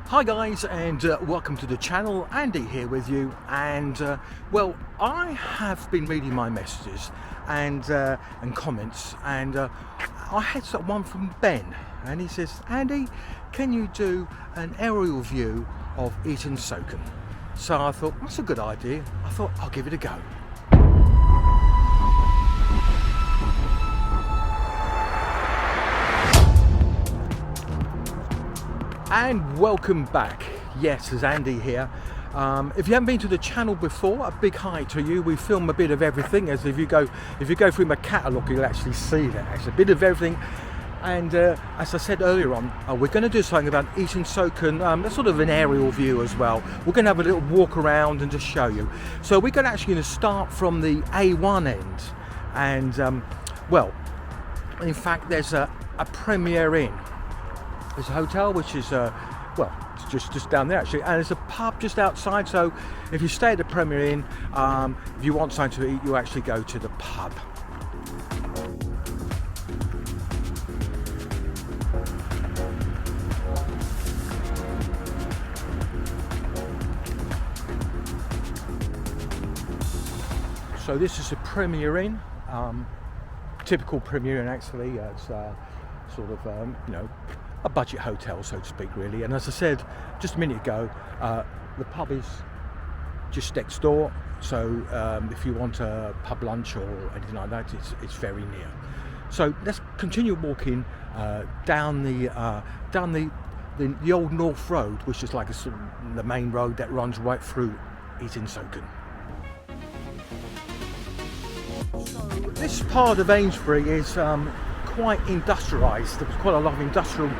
Hi guys, and welcome to the channel. Andy here with you, and well, I have been reading my messages and comments, and I had one from Ben, and he says, Andy, can you do an aerial view of Eaton Socon? So I thought, that's a good idea. I thought I'll give it a go. And welcome back. Yes, it's Andy here. If you haven't been to the channel before, a big hi to you. We film a bit of everything. As if you go through my catalogue, you'll actually see that it's a bit of everything. And as I said earlier on, we're going to do something about Eaton Socon. That's sort of an aerial view as well. We're going to have a little walk around and just show you. So we're actually going to start from the A1 end, and well, in fact, there's a Premier Inn. There's a hotel which is well, it's just down there actually, and there's a pub just outside. So if you stay at the Premier Inn, if you want something to eat, you actually go to the pub. So this is a Premier Inn, typical Premier Inn actually. It's sort of you know, a budget hotel, so to speak, really. And as I said just a minute ago, the pub is just next door. So if you want a pub lunch or anything like that, it's very near. So let's continue walking down the old North Road, which is like the main road that runs right through Eaton Socon. So this part of Amesbury is quite industrialised. There's quite a lot of industrial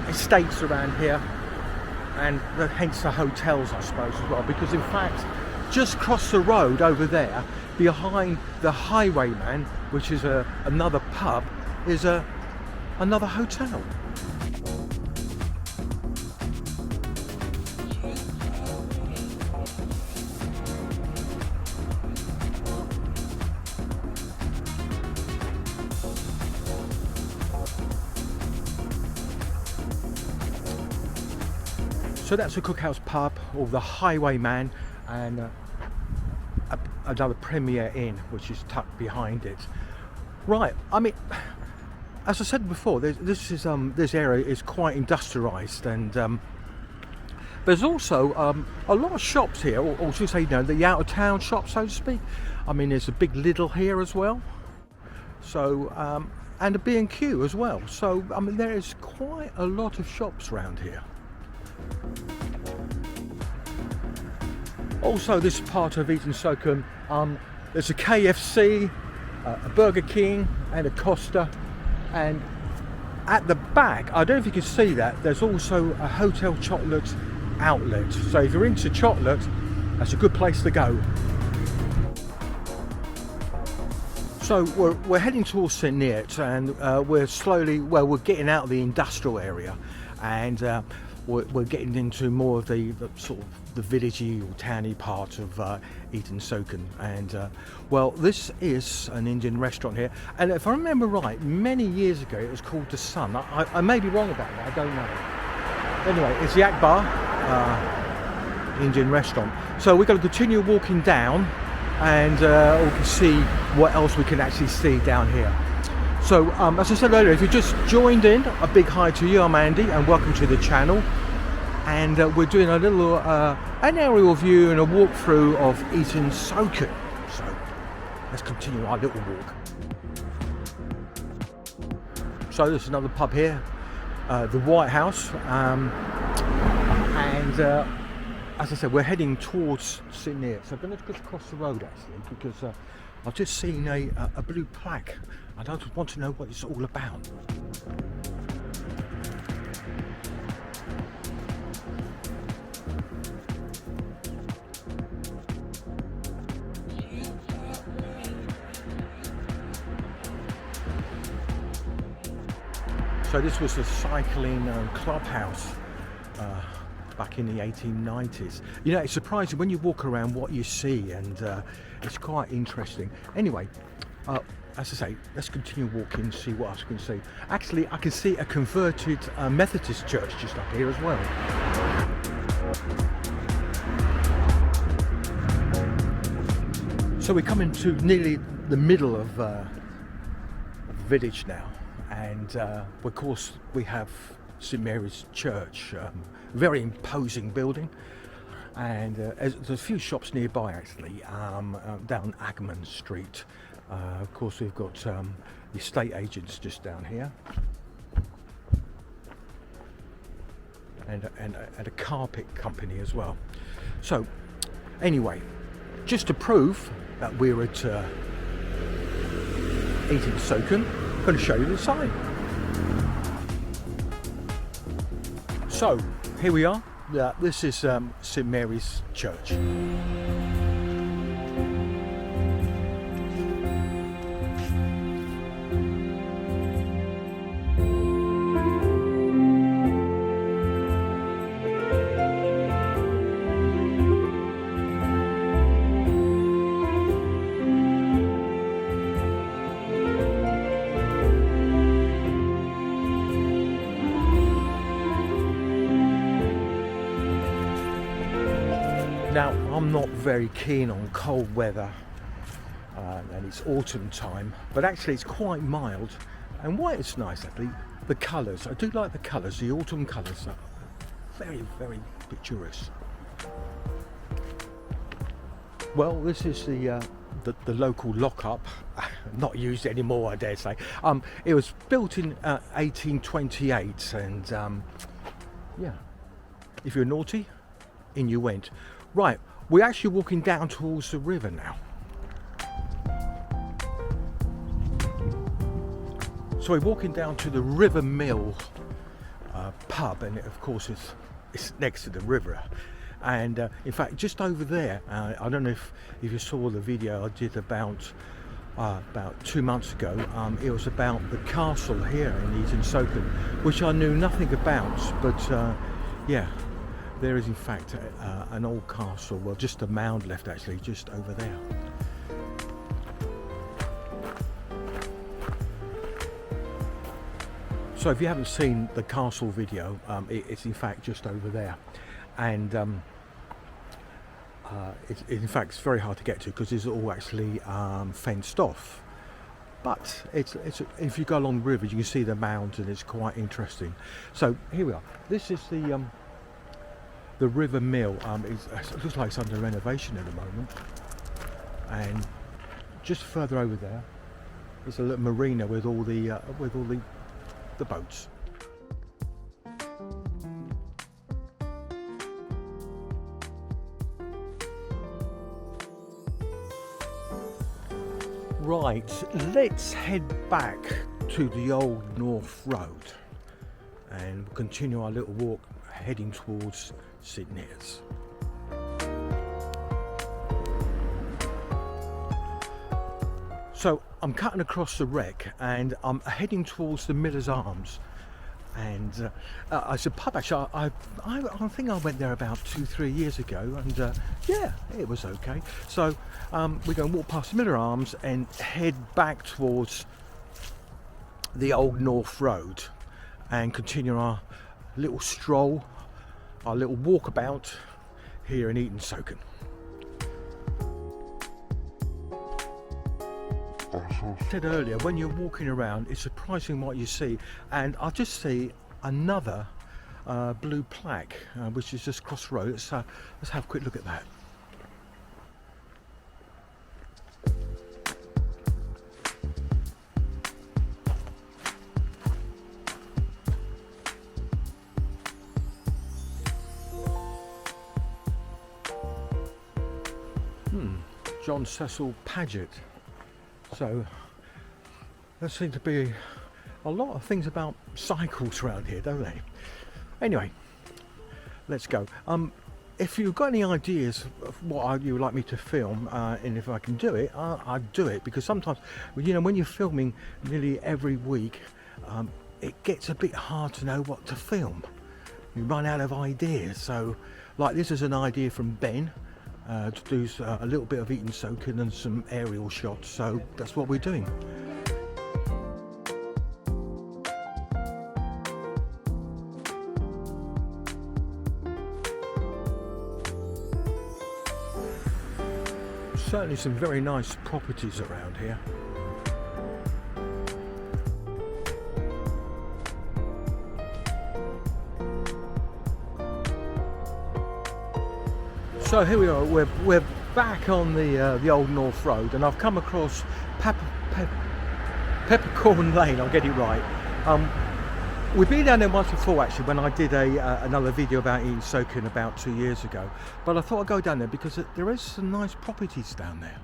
estates around here, and hence the hotels, I suppose, as well, because in fact just across the road over there, behind the Highwayman, which is another pub, is another hotel. So that's the Cookhouse pub, or the Highwayman, and another Premier Inn, which is tucked behind it. Right. I mean, as I said before, this area is quite industrialised, and there's also a lot of shops here, or should I say, you know, the out of town shops, so to speak. I mean, there's a big Lidl here as well. So and a B&Q as well. So I mean, there is quite a lot of shops around here. Also, this part of Eaton Socon, there's a KFC, a Burger King, and a Costa, and at the back, I don't know if you can see that, there's also a hotel chocolate outlet. So if you're into chocolate, that's a good place to go. So we're heading towards St Neots, and we're getting out of the industrial area, and we're getting into more of the sort of the villagey or towny part of Eaton Socon. And well, this is an Indian restaurant here, and if I remember right, many years ago it was called The Sun. I may be wrong about that, I don't know. Anyway, it's the Akbar Indian restaurant. So we're going to continue walking down, and we can see what else we can actually see down here. So as I said earlier, if you just joined in, a big hi to you. I'm Andy, and welcome to the channel. And we're doing a little an aerial view and a walkthrough of Eaton Socon. So let's continue our little walk. So there's another pub here, the White House, and as I said, we're heading towards St Neots. So I'm going to just cross the road actually, because I've just seen a blue plaque. I don't want to know what it's all about. So this was a cycling clubhouse back in the 1890s. You know, it's surprising when you walk around what you see, and it's quite interesting. Anyway, as I say, let's continue walking, see what else we can see. Actually, I can see a converted Methodist church just up here as well. So we're coming to nearly the middle of the village now, and of course we have St Mary's Church, very imposing building, and there's a few shops nearby actually, down Agman Street. Of course we've got the estate agents just down here, and a carpet company as well. So anyway, just to prove that we're at Eaton Socon, I'm going to show you the sign. So here we are. This is St Mary's Church. Now, I'm not very keen on cold weather, and it's autumn time, but actually it's quite mild, and why it's nice actually, the colours. I do like the colours, the autumn colours are very, very picturesque. Well, this is the local lockup, not used anymore I dare say. It was built in 1828, and yeah, if you're naughty, in you went. Right, we're actually walking down towards the river now. So we're walking down to the River Mill pub, and of course it's next to the river. And in fact, just over there, I don't know if you saw the video I did about 2 months ago. It was about the castle here in Eaton Socon, which I knew nothing about, but yeah. There is in fact an old castle, well just a mound left actually, just over there. So if you haven't seen the castle video, it's in fact just over there. And in fact it's very hard to get to because it's all actually fenced off. But if you go along the river you can see the mounds and it's quite interesting. So here we are. This is the River Mill. It looks like it's under renovation at the moment, and just further over there is a little marina with all the boats. Right, let's head back to the old North Road and we'll continue our little walk heading towards St Neots. So I'm cutting across the wreck and I'm heading towards the Miller's Arms, and it's a pub actually. I think I went there about 2-3 years ago, and yeah, it was okay. So we're going to walk past the Miller Arms and head back towards the old North Road and continue our little stroll, our little walkabout here in Eaton Socon. I said earlier, when you're walking around, it's surprising what you see, and I just see another blue plaque, which is just across the road. Let's have a quick look at that. John Cecil Paget. So there seem to be a lot of things about cycles around here, don't they? Anyway, let's go. If you've got any ideas of what you would like me to film, and if I can do it, I'd do it, because sometimes, you know, when you're filming nearly every week, it gets a bit hard to know what to film. You run out of ideas. So, like, this is an idea from Ben. To do a little bit of Eaton Socon and some aerial shots, so that's what we're doing. Certainly some very nice properties around here. So here we are, we're back on the Old North Road, and I've come across Peppercorn Lane, I'll get it right. We've been down there once before actually, when I did another video about Eaton Socon about 2 years ago, but I thought I'd go down there because there is some nice properties down there.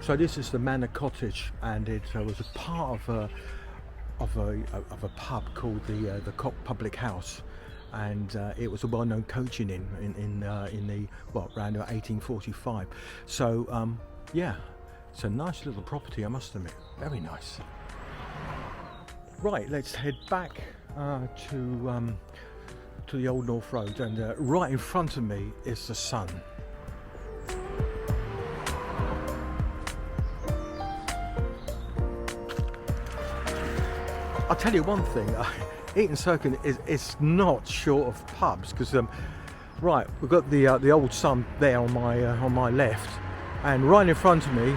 So this is the Manor Cottage, and it was a part of a pub called the Cock Public House, and it was a well-known coaching inn in the around 1845. So yeah, it's a nice little property, I must admit, very nice. Right, let's head back to the Old North Road, and right in front of me is the sun. I'll tell you one thing, Eaton Socon is not short of pubs, because right, we've got the Old Sun there on my left, and right in front of me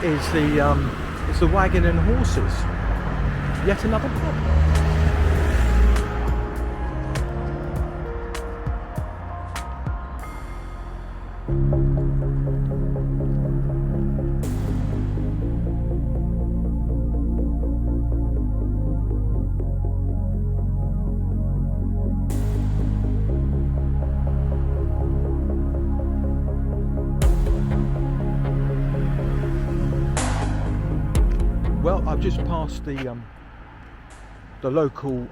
is the Wagon and Horses, yet another pub. Well, I've just passed the local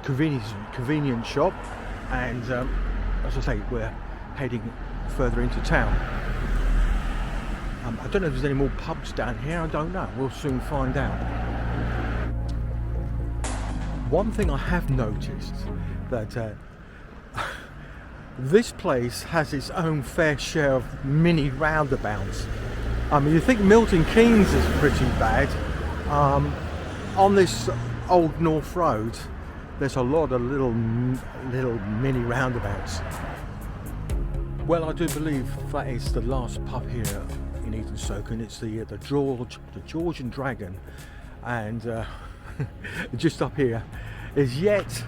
convenience shop, and as I say, we're heading further into town. I don't know if there's any more pubs down here, I don't know, we'll soon find out. One thing I have noticed, that this place has its own fair share of mini roundabouts. I mean, you think Milton Keynes is pretty bad. On this Old North Road, there's a lot of little mini roundabouts. Well, I do believe that is the last pub here in Eaton Socon. It's the George and Dragon, and just up here is yet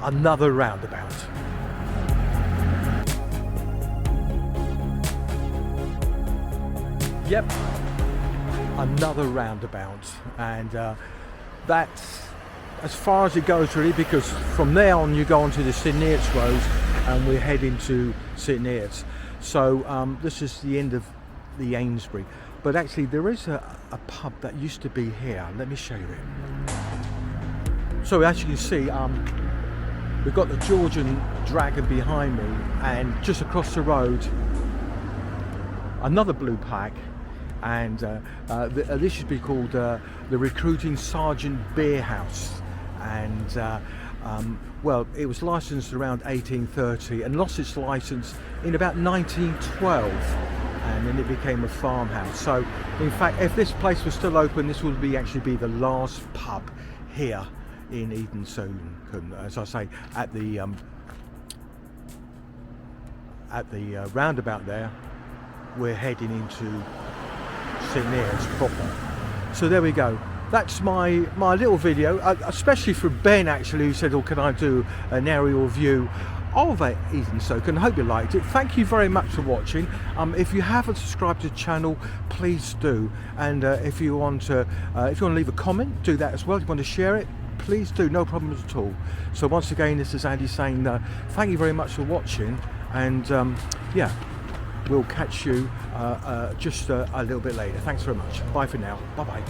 another roundabout. Yep, another roundabout, and that's as far as it goes really, because from there on you go onto the St Neots road, and we're heading to St Neots. So this is the end of the Amesbury, but actually there is a pub that used to be here. Let me show you it. So as you can see, we've got the George and Dragon behind me, and just across the road another blue pack, and this should be called the Recruiting Sergeant Beer House, and well, it was licensed around 1830 and lost its license in about 1912, and then it became a farmhouse. So in fact, if this place was still open, this would actually be the last pub here in Eaton Socon. As I say, at the roundabout there, we're heading into St Neots proper. So there we go. That's my little video, especially for Ben actually, who said, "Oh, can I do an aerial view of Eaton Socon?" I hope you liked it. Thank you very much for watching. If you haven't subscribed to the channel, please do. And if you want to leave a comment, do that as well. If you want to share it, please do. No problems at all. So once again, this is Andy saying thank you very much for watching, and yeah, we'll catch you just a little bit later. Thanks very much. Bye for now. Bye bye.